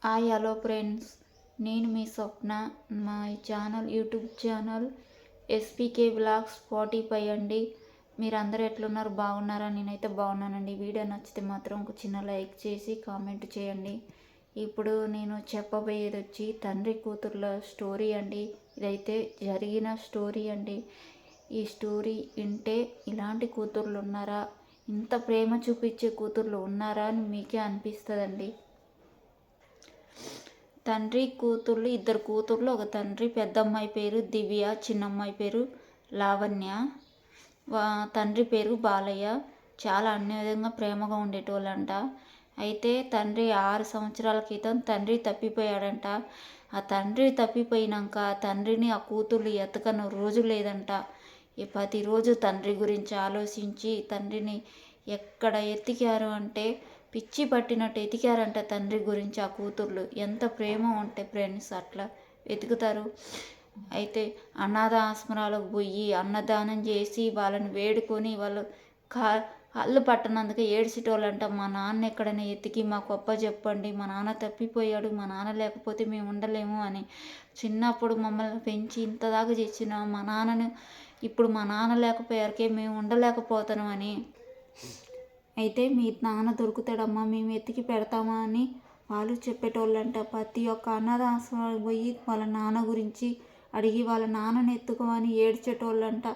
Hi hello friends, నేను మీ స్వప్న. మా YouTube channel ఎస్పీకే vlogs 45 అండి. మీరు అందరూ ఎట్లున్నారు, బాగున్నారా? నేనైతే బాగున్నానండి. వీడియో నచ్చితే మాత్రం ఒక చిన్న లైక్ చేసి కామెంట్ చేయండి. ఇప్పుడు నేను చెప్పబోయేది వచ్చి తండ్రి కూతుర్ల స్టోరీ అండి. ఇదైతే జరిగిన స్టోరీ అండి. ఈ స్టోరీ వింటే ఇలాంటి కూతుర్లు ఉన్నారా, ఇంత ప్రేమ చూపించే కూతుర్లు ఉన్నారా అని మీకే అనిపిస్తుందండి. తండ్రి కూతుర్లు, ఇద్దరు కూతుర్లు, ఒక తండ్రి. పెద్దమ్మాయి పేరు దివ్య, చిన్నమ్మాయి పేరు లావణ్య. తండ్రి పేరు బాలయ్య. చాలా అన్యోన్యంగా ప్రేమగా ఉండేటోళ్ళంట. అయితే తండ్రి 6 సంవత్సరాల క్రితం తండ్రి తప్పిపోయాడంట. ఆ తండ్రి తప్పిపోయినాక తండ్రిని ఆ కూతుర్లు ఎతకని రోజు లేదంట. ప్రతిరోజు తండ్రి గురించి ఆలోచించి తండ్రిని ఎక్కడ ఎతికారు అంటే పిచ్చి పట్టినట్టు ఎతికారంట తండ్రి గురించి ఆ కూతుర్లు. ఎంత ప్రేమ ఉంటే ఫ్రెండ్స్ అట్లా వెతుకుతారు. అయితే అనాథ ఆశ్రమాలకు పోయి అన్నదానం చేసి వాళ్ళని వేడుకొని వాళ్ళు కళ్ళు పట్టనందుకు ఏడ్చేటోళ్ళంట. మా నాన్న ఎక్కడైనా ఎతికి మాకు గొప్ప చెప్పండి, మా నాన్న తప్పిపోయాడు, మా నాన్న లేకపోతే మేము ఉండలేము అని. చిన్నప్పుడు మమ్మల్ని పెంచి ఇంతదాకా చేసిన మా నాన్నను ఇప్పుడు మా నాన్న లేకపోయారికే మేము ఉండలేకపోతున్నాం అని. అయితే మీ నాన్న దొరుకుతాడమ్మా, మేము ఎత్తికి పెడతామా అని వాళ్ళు చెప్పేటోళ్ళంట. ప్రతి ఒక్క అనాథ ఆశ్రమాలకు పోయి వాళ్ళ నాన్న గురించి అడిగి వాళ్ళ నాన్నని ఎత్తుకోమని ఏడ్చేటోళ్ళంట.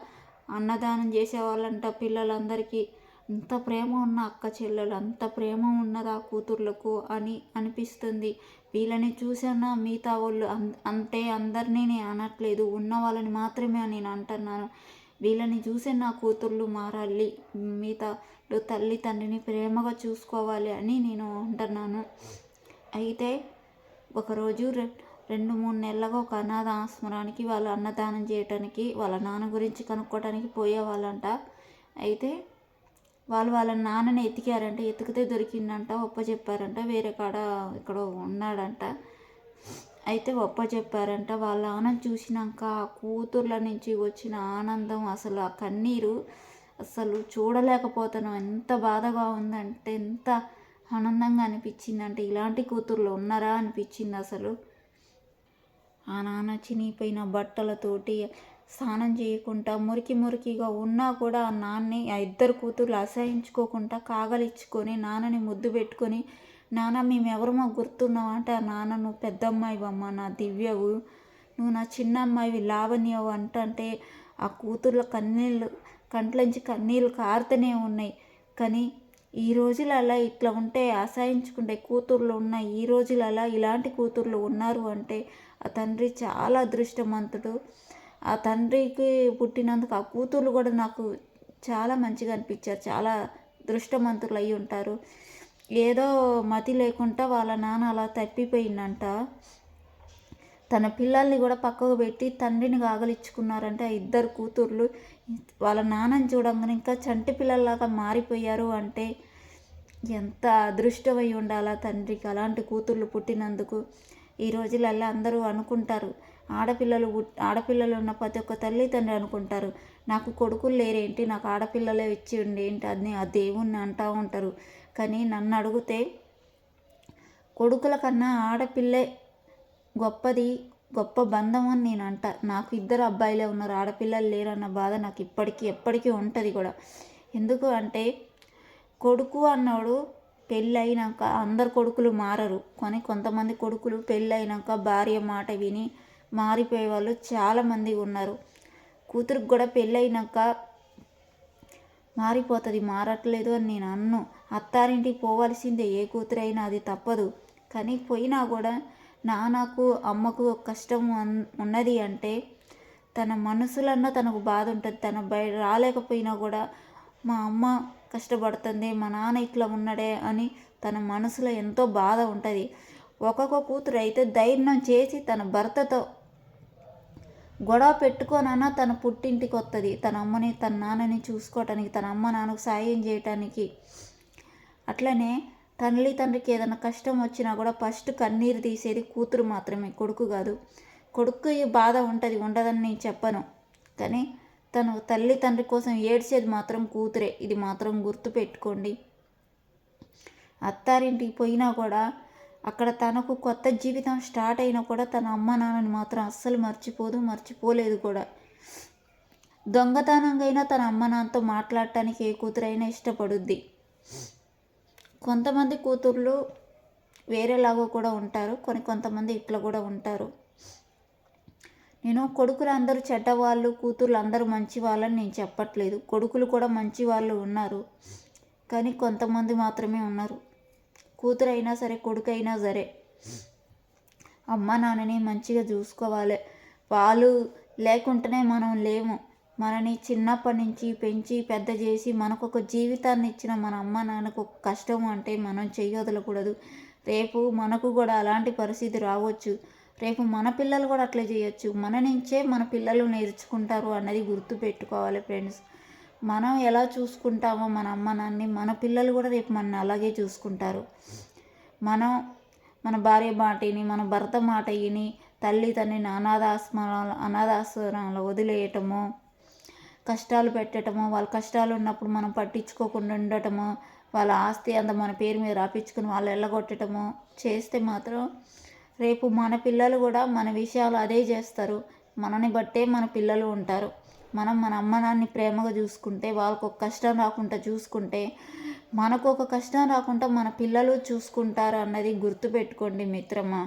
అన్నదానం చేసేవాళ్ళంట పిల్లలందరికీ. అంత ప్రేమ ఉన్న అక్క చెల్లెలు, అంత ప్రేమ ఉన్నది ఆ కూతుర్లకు అని అనిపిస్తుంది. వీళ్ళని చూసానా మిగతా వాళ్ళు అంతే, అందరినీ నేను అనట్లేదు, ఉన్న వాళ్ళని మాత్రమే నేను అంటున్నాను. వీళ్ళని చూసే నా కూతుర్లు మారాలి, మిగతా తల్లి తండ్రిని ప్రేమగా చూసుకోవాలి అని నేను అంటున్నాను. అయితే ఒకరోజు 2-3 నెలలుగా ఒక అనాథ ఆశ్రమానికి వాళ్ళు అన్నదానం చేయటానికి వాళ్ళ నాన్న గురించి కనుక్కోవడానికి పోయేవాళ్ళంట. అయితే వాళ్ళ నాన్నని ఎతికారంట. ఎతికితే దొరికిందంట, చెప్పారంట వేరే కాడ ఇక్కడ ఉన్నాడంట. అయితే చెప్పారంట. వాళ్ళ నాన్నని చూసినాక ఆ కూతుర్ల నుంచి వచ్చిన ఆనందం, అసలు ఆ కన్నీరు అసలు చూడలేకపోతున్నాం. ఎంత బాధగా ఉందంటే, ఎంత ఆనందంగా అనిపించిందంటే ఇలాంటి కూతుర్లు ఉన్నారా అనిపించింది అసలు. ఆ నాన్న చినిగిపోయిన బట్టలతోటి స్నానం చేయకుండా మురికిగా ఉన్నా కూడా ఆ నాన్నని ఆ ఇద్దరు కూతుర్లు అసహించుకోకుండా కాగలిచ్చుకొని నాన్నని ముద్దు పెట్టుకొని, నాన్న మేమెవరమో గుర్తున్నావు అంటే, ఆ నాన్న నువ్వు పెద్దమ్మాయివమ్మ, నా దివ్యవు, నువ్వు నా చిన్న అమ్మాయివి లావణ్యవు అంటే ఆ కూతుర్ల కంట్లోంచి కన్నీళ్ళు కారుతూనే ఉన్నాయి. కానీ ఈ రోజులలో ఇట్లా ఉంటే అసహించుకుంటే కూతుర్లు ఉన్న ఈ రోజులలో ఇలాంటి కూతుర్లు ఉన్నారు అంటే ఆ తండ్రి చాలా అదృష్టవంతుడు. ఆ తండ్రికి పుట్టినందుకు ఆ కూతుర్లు కూడా నాకు చాలా మంచిగా అనిపించారు. చాలా అదృష్టవంతులు అయి ఉంటారు. ఏదో మతి లేకుండా వాళ్ళ నాన్న అలా తప్పిపోయిందంట. తన పిల్లల్ని కూడా పక్కకు పెట్టి తండ్రిని కాగలిచ్చుకున్నారంటే ఆ ఇద్దరు కూతుర్లు. వాళ్ళ నాన్నని చూడంగానే ఇంకా చంటి పిల్లల్లాగా మారిపోయారు అంటే ఎంత అదృష్టమై ఉండాలా తండ్రికి అలాంటి కూతుర్లు పుట్టినందుకు. ఈ రోజులల్లో అందరూ అనుకుంటారు, ఆడపిల్లలు ఉన్న ప్రతి ఒక్క తల్లి తండ్రి అనుకుంటారు, నాకు కొడుకులు లేరేంటి, నాకు ఆడపిల్లలే ఇచ్చి ఏంటి అని ఆ దేవుణ్ణి అంటూ ఉంటారు. కానీ నన్ను అడిగితే కొడుకుల కన్నా ఆడపిల్లే గొప్ప బంధం అని నేను అంట. నాకు 2 అబ్బాయిలే ఉన్నారు, ఆడపిల్లలు లేరన్న బాధ నాకు ఎప్పటికీ ఉంటుంది కూడా. ఎందుకు అంటే కొడుకు అన్నాడు పెళ్ళి అయినాక అందరు కొడుకులు మారరు, కానీ కొంతమంది కొడుకులు పెళ్ళి అయినాక భార్య మాట విని మారిపోయే వాళ్ళు చాలామంది ఉన్నారు. కూతురికి కూడా పెళ్ళి అయినాక మారిపోతుంది, మారట్లేదు అని నేను అన్ను. అత్తారింటికి పోవాల్సిందే ఏ కూతురైనా, అది తప్పదు. కానీ పోయినా కూడా నాన్నకు అమ్మకు కష్టం ఉన్నది అంటే తన మనసులన్నా తనకు బాధ ఉంటుంది. తన రాలేకపోయినా కూడా మా అమ్మ కష్టపడుతుంది, మా నాన్న ఇట్లా ఉన్నాడే అని తన మనసులో ఎంతో బాధ ఉంటుంది. ఒక్కొక్క కూతురు అయితే ధైర్యం చేసి తన భర్తతో గొడవ పెట్టుకోనన్నా తన పుట్టింటికి వస్తుంది, తన అమ్మని తన నాన్నని చూసుకోవటానికి, తన అమ్మ నాన్నకు సాయం చేయటానికి. అట్లనే తండ్రికి ఏదైనా కష్టం వచ్చినా కూడా ఫస్ట్ కన్నీరు తీసేది కూతురు మాత్రమే, కొడుకు కాదు. కొడుకు బాధ ఉండదని నేను చెప్పను, కానీ తను తండ్రి కోసం ఏడ్చేది మాత్రం కూతురే. ఇది మాత్రం గుర్తు పెట్టుకోండి. అత్తారింటికి పోయినా కూడా అక్కడ తనకు కొత్త జీవితం స్టార్ట్ అయినా కూడా తన అమ్మ నాన్నని మాత్రం అస్సలు మర్చిపోలేదు కూడా. దొంగతనంగా తన అమ్మ నాన్నతో మాట్లాడటానికి ఏ కూతురైనా ఇష్టపడుద్ది. కొంతమంది కూతుర్లు వేరేలాగా కూడా ఉంటారు, కొంతమంది ఇట్లా కూడా ఉంటారు. నేను కొడుకులు అందరూ చెడ్డవాళ్ళు, కూతుర్లు అందరూ మంచి వాళ్ళని నేను చెప్పట్లేదు. కొడుకులు కూడా మంచి వాళ్ళు ఉన్నారు, కానీ కొంతమంది మాత్రమే ఉన్నారు. కూతురైనా సరే కొడుకైనా సరే అమ్మ నాన్నని మంచిగా చూసుకోవాలి. వాళ్ళు లేకుంటేనే మనం లేము. మనని చిన్నప్పటి నుంచి పెంచి పెద్ద చేసి మనకొక జీవితాన్ని ఇచ్చిన మన అమ్మ నాన్నకు ఒక కష్టం అంటే మనం చెయ్యొదలకూడదు. రేపు మనకు కూడా అలాంటి పరిస్థితి రావచ్చు. రేపు మన పిల్లలు కూడా అట్లా చేయొచ్చు. మన నుంచే మన పిల్లలు నేర్చుకుంటారు అన్నది గుర్తుపెట్టుకోవాలి ఫ్రెండ్స్. మనం ఎలా చూసుకుంటామో మన అమ్మ నాన్నని, మన పిల్లలు కూడా రేపు మన అలాగే చూసుకుంటారు. మనం మన భార్య మాట విని, మన భర్త మాట విని తల్లి తండ్రిని అనాథాశ్రమంలో వదిలేయటమో, కష్టాలు పెట్టడమో, వాళ్ళ కష్టాలు ఉన్నప్పుడు మనం పట్టించుకోకుండా ఉండటమో, వాళ్ళ ఆస్తి అంతా మన పేరు మీద రాపించుకుని వాళ్ళు వెళ్ళగొట్టడమో చేస్తే మాత్రం రేపు మన పిల్లలు కూడా మన విషయాలు అదే చేస్తారు. మనని బట్టే మన పిల్లలు ఉంటారు. మనం మన అమ్మ నాన్నని ప్రేమగా చూసుకుంటే, వాళ్ళకు ఒక కష్టం రాకుండా చూసుకుంటే, మనకు ఒక కష్టం రాకుండా మన పిల్లలు చూసుకుంటారు అన్నది గుర్తుపెట్టుకోండి మిత్రమా.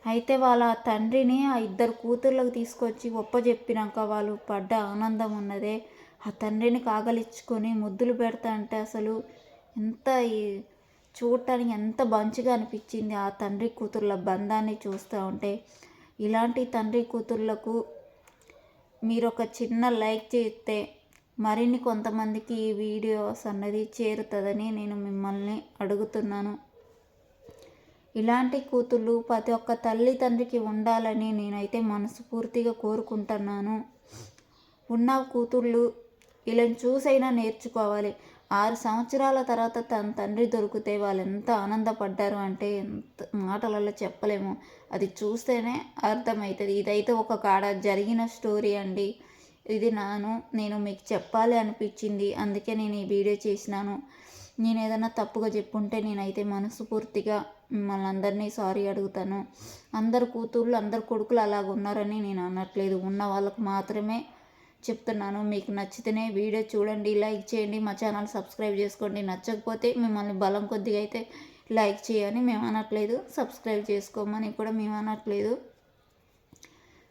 అయితే వాళ్ళ తండ్రిని ఆ ఇద్దరు కూతుర్లకు తీసుకొచ్చి ఒప్పజెప్పినాక వాళ్ళు పడ్డ ఆనందం ఉన్నదే, ఆ తండ్రిని కాగలిచ్చుకొని ముద్దులు పెడతా అంటే అసలు ఎంత చూడటానికి ఎంత మంచిగా అనిపించింది. ఆ తండ్రి కూతుర్ల బంధాన్ని చూస్తూ ఉంటే ఇలాంటి తండ్రి కూతుర్లకు మీరు ఒక చిన్న లైక్ చేస్తే మరిన్ని కొంతమందికి ఈ వీడియోస్ అన్నది చేరుతుందని నేను మిమ్మల్ని అడుగుతున్నాను. ఇలాంటి కూతుళ్ళు ప్రతి ఒక్క తల్లి తండ్రికి ఉండాలని నేనైతే మనస్ఫూర్తిగా కోరుకుంటున్నాను. ఉన్న కూతుళ్ళు వీళ్ళని చూసైనా నేర్చుకోవాలి. 6 సంవత్సరాల తర్వాత తన తండ్రి దొరికితే వాళ్ళు ఎంత ఆనందపడ్డారు అంటే ఎంత మాటలలో చెప్పలేము. అది చూస్తేనే అర్థమవుతుంది. ఇదైతే ఒక కాడ జరిగిన స్టోరీ అండి. ఇది నేను మీకు చెప్పాలి అనిపించింది, అందుకే నేను ఈ వీడియో చేసినాను. నేను ఏదైనా తప్పుగా చెప్పుంటే నేనైతే మనస్ఫూర్తిగా మిమ్మల్ని అందరినీ సారీ అడుగుతాను. అందరు కూతుళ్ళు అందరు కొడుకులు అలాగ ఉన్నారని నేను అనట్లేదు, ఉన్న వాళ్ళకు మాత్రమే చెప్తున్నాను. మీకు నచ్చితేనే వీడియో చూడండి, లైక్ చేయండి, మా ఛానల్ సబ్స్క్రైబ్ చేసుకోండి. నచ్చకపోతే మిమ్మల్ని బలం కొద్దిగా అయితే లైక్ చేయని మేము అనట్లేదు, సబ్స్క్రైబ్ చేసుకోమని కూడా మేము అనట్లేదు.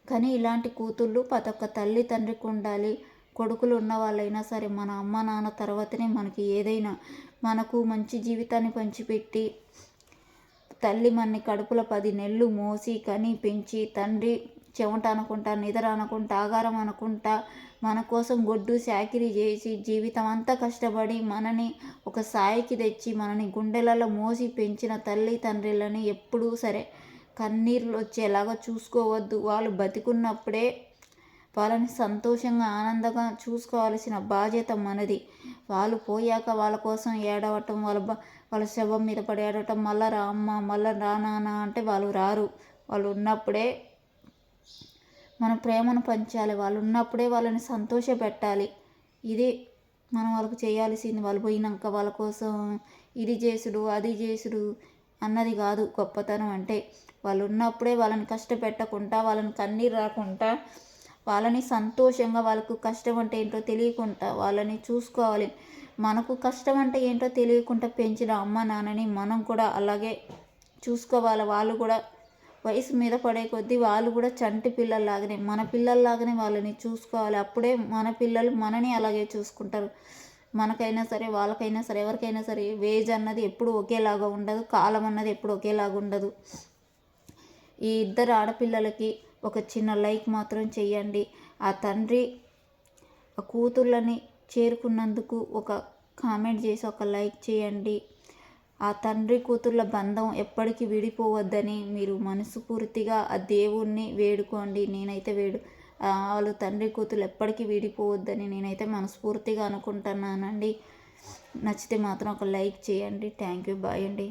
కానీ ఇలాంటి కూతుళ్ళు ప్రతి ఒక్క తల్లి తండ్రికి ఉండాలి. కొడుకులు ఉన్న వాళ్ళైనా సరే మన అమ్మ నాన్న తర్వాతనే మనకి ఏదైనా. మనకు మంచి జీవితాన్ని పంచిపెట్టి తల్లి మనని కడుపులో 10 నెలలు మోసి కని పెంచి, తండ్రి చెమట అనుకుంటా, నిద్ర అనుకుంటా, ఆగారం అనుకుంటా మన కోసం గొడ్డు చాకిరీ చేసి జీవితం అంతా కష్టపడి మనని ఒక స్థాయికి తెచ్చి మనని గుండెలలో మోసి పెంచిన తల్లి తండ్రులని ఎప్పుడూ సరే కన్నీళ్ళు వచ్చేలాగా చూసుకోవద్దు. వాళ్ళు బతికున్నప్పుడే వాళ్ళని సంతోషంగా ఆనందంగా చూసుకోవాల్సిన బాధ్యత మనది. వాళ్ళు పోయాక వాళ్ళ కోసం ఏడవటం, వాళ్ళ శవం మీద పడి ఏడవటం, మళ్ళా రా అమ్మ, మళ్ళా రా నాన్న అంటే వాళ్ళు రారు. వాళ్ళు ఉన్నప్పుడే మన ప్రేమను పంచాలి. వాళ్ళు ఉన్నప్పుడే వాళ్ళని సంతోషపెట్టాలి. ఇది మనం వాళ్ళకు చేయాల్సింది. వాళ్ళు పోయినాక వాళ్ళ కోసం ఇది చేసుడు అది చేసుడు అన్నది కాదు గొప్పతనం అంటే. వాళ్ళు ఉన్నప్పుడే వాళ్ళని కష్టపెట్టకుండా, వాళ్ళని కన్నీరు రాకుండా, వాళ్ళని సంతోషంగా, వాళ్ళకు కష్టం అంటే ఏంటో తెలియకుండా వాళ్ళని చూసుకోవాలి. మనకు కష్టం అంటే ఏంటో తెలియకుండా పెంచిన అమ్మ నాన్నని మనం కూడా అలాగే చూసుకోవాలి. వాళ్ళు కూడా వయసు మీద పడే కొద్దీ వాళ్ళు కూడా చంటి పిల్లల్లాగానే, మన పిల్లల్లాగానే వాళ్ళని చూసుకోవాలి. అప్పుడే మన పిల్లలు మనని అలాగే చూసుకుంటారు. మనకైనా సరే, వాళ్ళకైనా సరే, ఎవరికైనా సరే వేజ్ అన్నది ఎప్పుడు ఒకేలాగా ఉండదు, కాలం అన్నది ఎప్పుడు ఒకేలాగా ఉండదు. ఈ ఇద్దరు ఆడపిల్లలకి ఒక చిన్న లైక్ మాత్రం చెయ్యండి. ఆ తండ్రి ఆ కూతుర్లని చేరుకున్నందుకు ఒక కామెంట్ చేసి ఒక లైక్ చేయండి. ఆ తండ్రి కూతుర్ల బంధం ఎప్పటికీ విడిపోవద్దని మీరు మనస్ఫూర్తిగా ఆ దేవుణ్ణి వేడుకోండి. నేనైతే వాళ్ళు తండ్రి కూతుర్లు ఎప్పటికీ విడిపోవద్దని నేనైతే మనస్ఫూర్తిగా అనుకుంటున్నానండి. నచ్చితే మాత్రం ఒక లైక్ చేయండి. Thank you. బాయ్ అండి.